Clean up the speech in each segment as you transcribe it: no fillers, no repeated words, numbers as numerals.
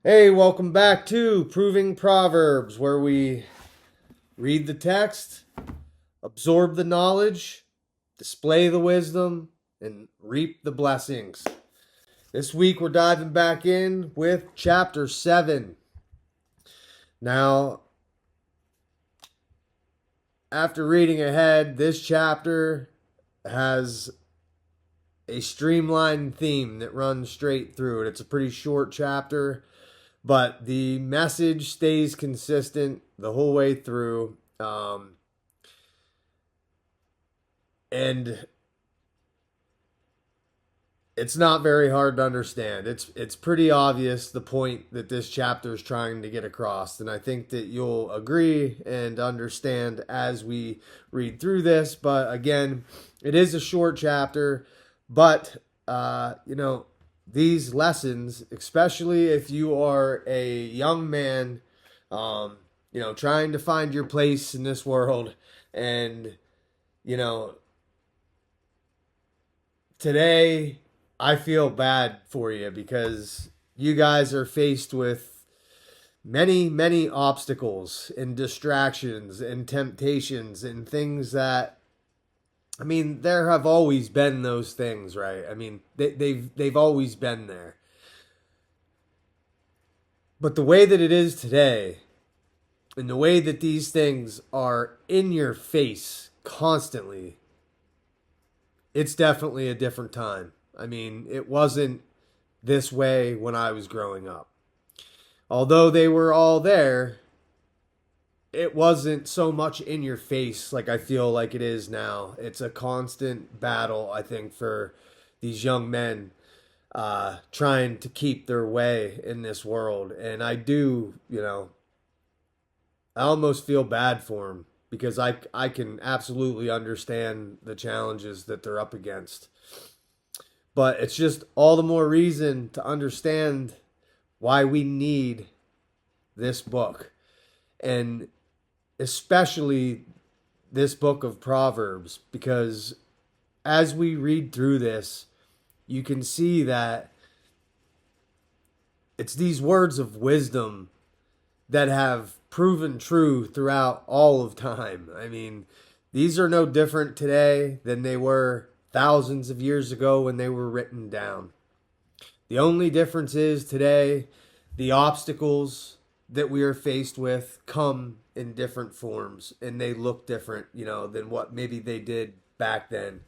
Hey, welcome back to Proving Proverbs, where we read the text, absorb the knowledge, display the wisdom, and reap the blessings. This week we're diving back in with chapter 7. Now, after reading ahead, this chapter has a streamlined theme that runs straight through it. It's a pretty short chapter, but the message stays consistent the whole way through. And it's not very hard to understand. It's pretty obvious the point that this chapter is trying to get across, and I think that you'll agree and understand as we read through this. But again, it is a short chapter, but these lessons, especially if you are a young man, trying to find your place in this world, and you know, today I feel bad for you because you guys are faced with many, many obstacles and distractions and temptations and things that, I mean, there have always been those things, right? I mean, they've always been there. But the way that it is today and the way that these things are in your face constantly, it's definitely a different time. I mean, it wasn't this way when I was growing up. Although they were all there, it wasn't so much in your face like I feel like it is now. It's a constant battle, I think, for these young men trying to keep their way in this world. And I do, I almost feel bad for them because I can absolutely understand the challenges that they're up against. But it's just all the more reason to understand why we need this book. And especially this book of Proverbs, because as we read through this, you can see that it's these words of wisdom that have proven true throughout all of time. I mean, these are no different today than they were thousands of years ago when they were written down. The only difference is today, the obstacles that we are faced with come in different forms and they look different, than what maybe they did back then.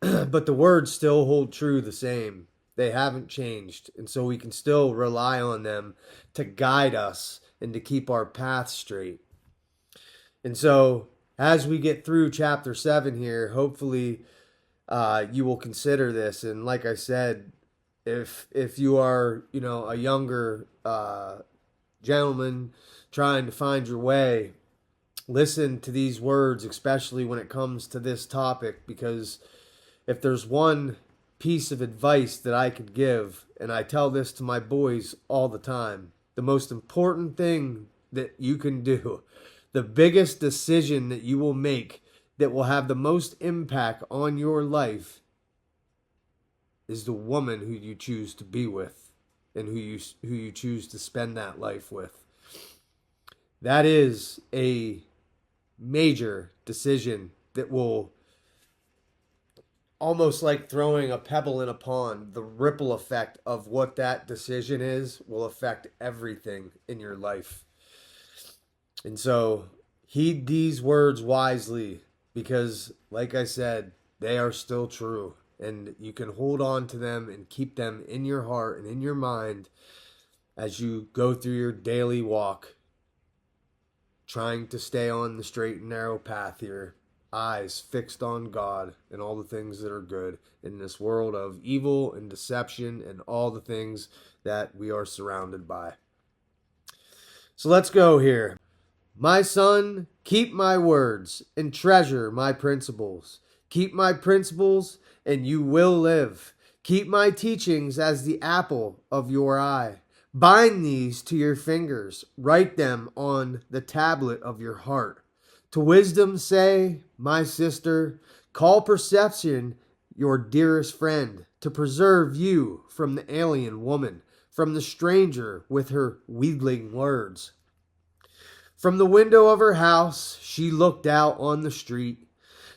But the words still hold true the same. They haven't changed. And so we can still rely on them to guide us and to keep our path straight. And so as we get through chapter 7 here, hopefully you will consider this. And like I said, if you are, a younger gentleman trying to find your way, listen to these words, especially when it comes to this topic, because if there's one piece of advice that I could give, and I tell this to my boys all the time, the most important thing that you can do, the biggest decision that you will make that will have the most impact on your life is the woman who you choose to be with and who you choose to spend that life with. That is a major decision that will, almost like throwing a pebble in a pond, the ripple effect of what that decision is will affect everything in your life. And so heed these words wisely because, like I said, they are still true. And you can hold on to them and keep them in your heart and in your mind as you go through your daily walk, trying to stay on the straight and narrow path here, eyes fixed on God and all the things that are good in this world of evil and deception and all the things that we are surrounded by. So let's go here. My son, keep my words and treasure my principles. Keep my principles and you will live. Keep my teachings as the apple of your eye. Bind these to your fingers. Write them on the tablet of your heart. To wisdom say, my sister, call perception your dearest friend, to preserve you from the alien woman, from the stranger with her wheedling words. From the window of her house she looked out on the street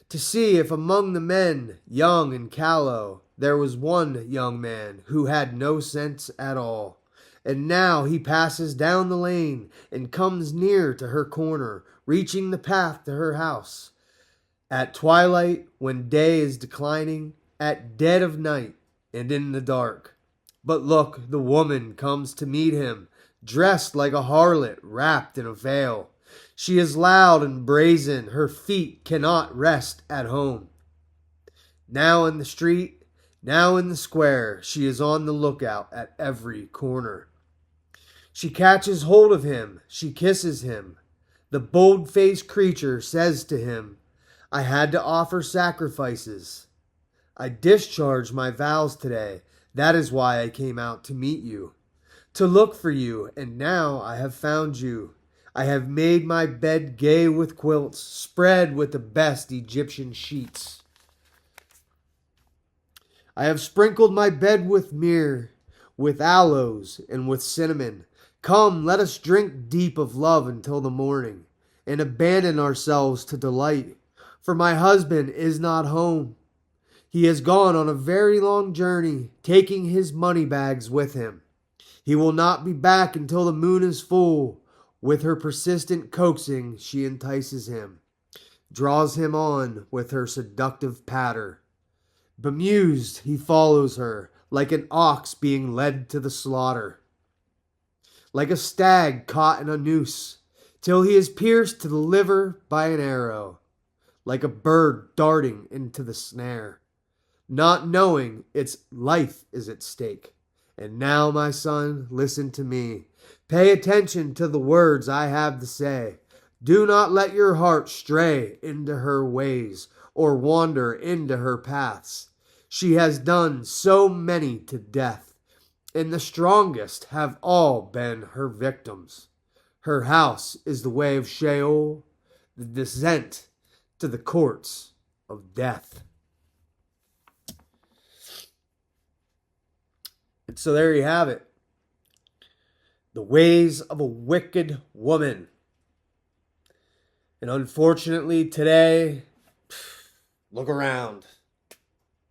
to see if among the men, young and callow, there was one young man who had no sense at all. And now he passes down the lane and comes near to her corner, reaching the path to her house. At twilight, when day is declining, at dead of night, and in the dark. But look, the woman comes to meet him, dressed like a harlot, wrapped in a veil. She is loud and brazen, her feet cannot rest at home. Now in the street, now in the square, she is on the lookout at every corner. She catches hold of him, she kisses him. The bold-faced creature says to him, I had to offer sacrifices. I discharged my vows today. That is why I came out to meet you, to look for you, and now I have found you. I have made my bed gay with quilts, spread with the best Egyptian sheets. I have sprinkled my bed with myrrh, with aloes, and with cinnamon. Come, let us drink deep of love until the morning, and abandon ourselves to delight. For my husband is not home. He has gone on a very long journey, taking his money bags with him. He will not be back until the moon is full. With her persistent coaxing, she entices him, draws him on with her seductive patter. Bemused, he follows her, like an ox being led to the slaughter, like a stag caught in a noose, till he is pierced to the liver by an arrow, like a bird darting into the snare, not knowing its life is at stake. And now, my son, listen to me. Pay attention to the words I have to say. Do not let your heart stray into her ways or wander into her paths. She has done so many to death, and the strongest have all been her victims. Her house is the way of Sheol, the descent to the courts of death. And so there you have it. The ways of a wicked woman. And unfortunately today, look around.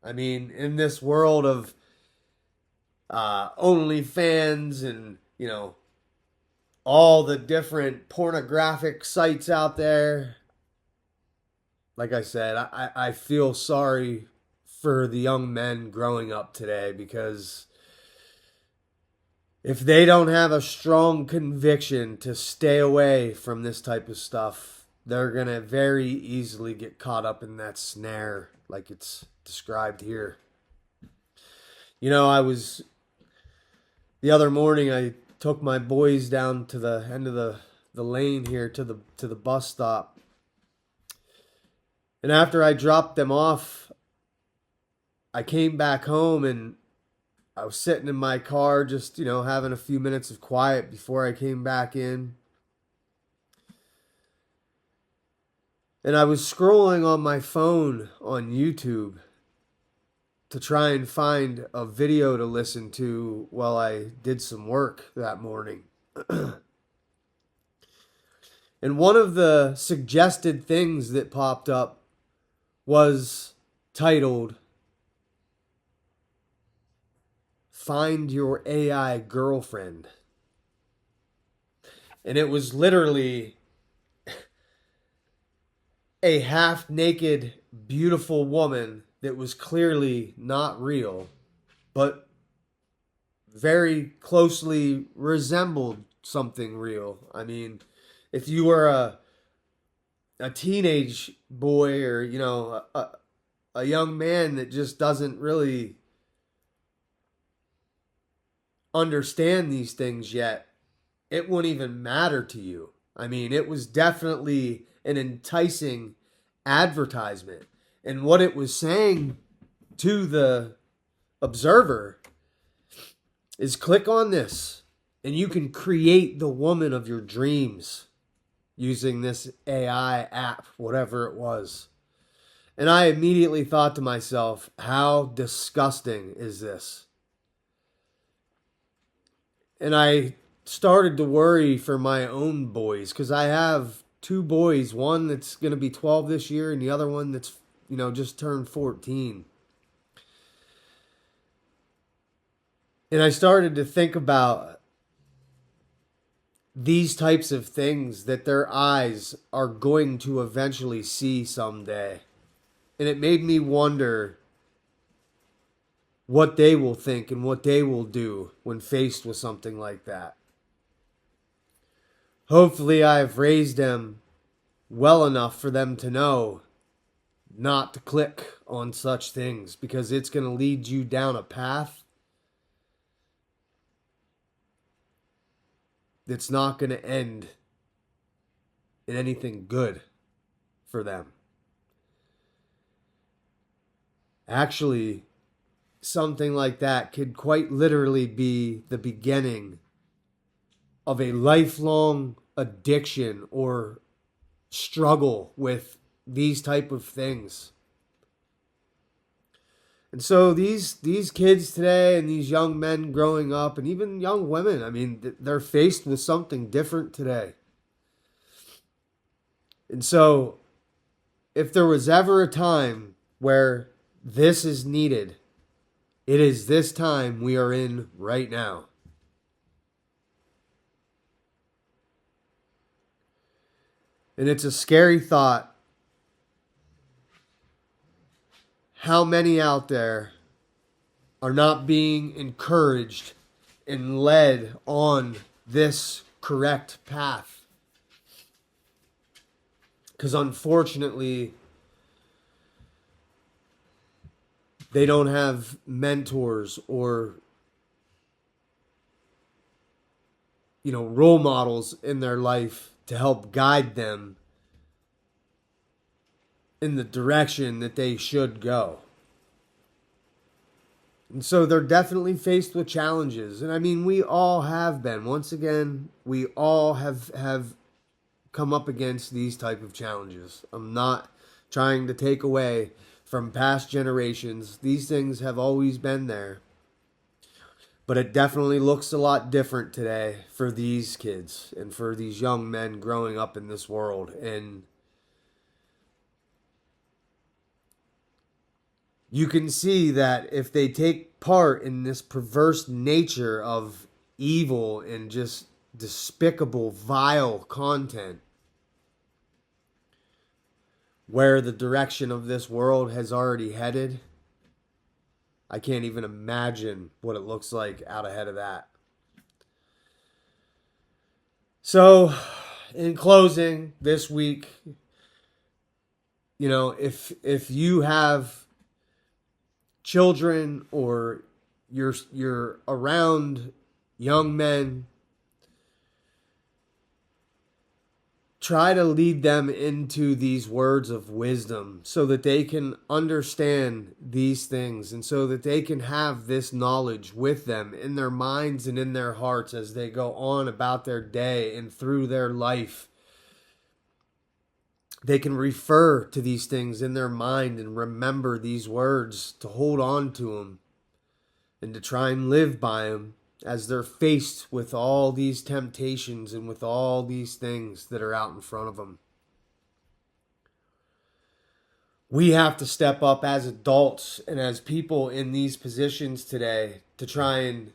I mean, in this world of OnlyFans and, all the different pornographic sites out there, like I said, I feel sorry for the young men growing up today, because if they don't have a strong conviction to stay away from this type of stuff, they're going to very easily get caught up in that snare like it's described here. The other morning I took my boys down to the end of the lane here to the bus stop. And after I dropped them off, I came back home and I was sitting in my car just, having a few minutes of quiet before I came back in. And I was scrolling on my phone on YouTube to try and find a video to listen to while I did some work that morning. And one of the suggested things that popped up was titled, Find Your AI Girlfriend. And it was literally a half-naked, beautiful woman that was clearly not real, but very closely resembled something real. I mean, if you were a teenage boy or, a young man that just doesn't really understand these things yet, it wouldn't even matter to you. I mean, it was definitely an enticing advertisement. And what it was saying to the observer is, click on this and you can create the woman of your dreams using this AI app, whatever it was. And I immediately thought to myself, how disgusting is this? And I started to worry for my own boys, because I have two boys, one that's going to be 12 this year and the other one that's, just turned 14. And I started to think about these types of things that their eyes are going to eventually see someday. And it made me wonder what they will think and what they will do when faced with something like that. Hopefully, I've raised them well enough for them to know not to click on such things, because it's going to lead you down a path that's not going to end in anything good for them. Actually, something like that could quite literally be the beginning of a lifelong addiction or struggle with these type of things. And so these kids today and these young men growing up, and even young women, I mean, they're faced with something different today. And so if there was ever a time where this is needed, it is this time we are in right now. And it's a scary thought how many out there are not being encouraged and led on this correct path. Because unfortunately, they don't have mentors or, role models in their life to help guide them in the direction that they should go. And so they're definitely faced with challenges. And I mean, we all have been. Once again, we all have come up against these type of challenges. I'm not trying to take away from past generations. These things have always been there. But it definitely looks a lot different today for these kids and for these young men growing up in this world. And you can see that if they take part in this perverse nature of evil and just despicable, vile content, where the direction of this world has already headed, I can't even imagine what it looks like out ahead of that. So, in closing, this week, if you have children or you're around young men, try to lead them into these words of wisdom so that they can understand these things and so that they can have this knowledge with them in their minds and in their hearts as they go on about their day and through their life. They can refer to these things in their mind and remember these words, to hold on to them and to try and live by them as they're faced with all these temptations and with all these things that are out in front of them. We have to step up as adults and as people in these positions today to try and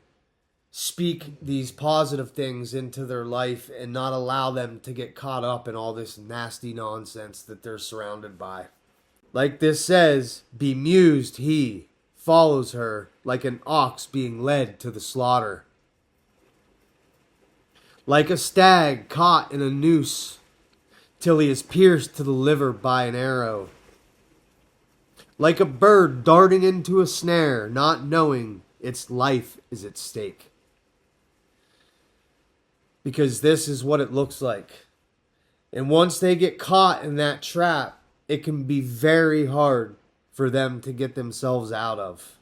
speak these positive things into their life and not allow them to get caught up in all this nasty nonsense that they're surrounded by. Like this says, bemused he follows her like an ox being led to the slaughter. Like a stag caught in a noose till he is pierced to the liver by an arrow. Like a bird darting into a snare, not knowing its life is at stake. Because this is what it looks like. And once they get caught in that trap, it can be very hard for them to get themselves out of.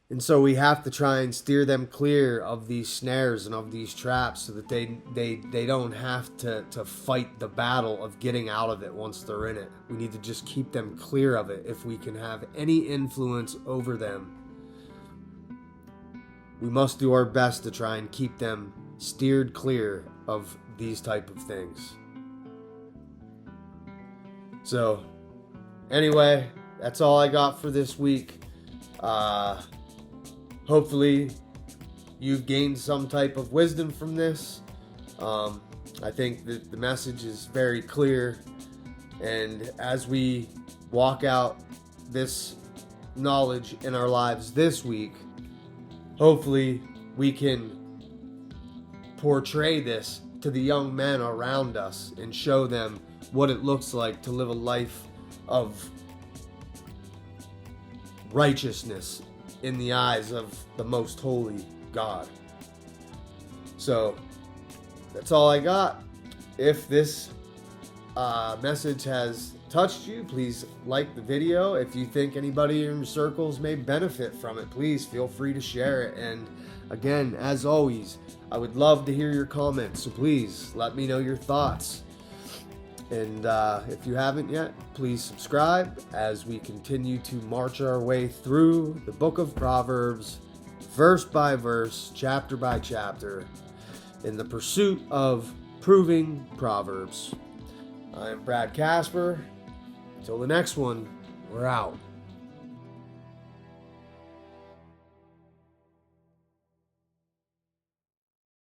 And so we have to try and steer them clear of these snares and of these traps so that they don't have to fight the battle of getting out of it once they're in it. We need to just keep them clear of it if we can have any influence over them. we must do our best to try and keep them steered clear of these type of things. So, anyway, that's all I got for this week. Hopefully, you've gained some type of wisdom from this. I think that the message is very clear. And as we walk out this knowledge in our lives this week, hopefully we can portray this to the young men around us and show them what it looks like to live a life of righteousness in the eyes of the most holy God. So that's all I got. If this message has touched you, please like the video. If you think anybody in your circles may benefit from it, please feel free to share it. And again, as always, I would love to hear your comments, so please let me know your thoughts. And if you haven't yet, please subscribe as we continue to march our way through the book of Proverbs, verse by verse, chapter by chapter, in the pursuit of proving Proverbs. I'm Brad Casper. Until the next one, we're out.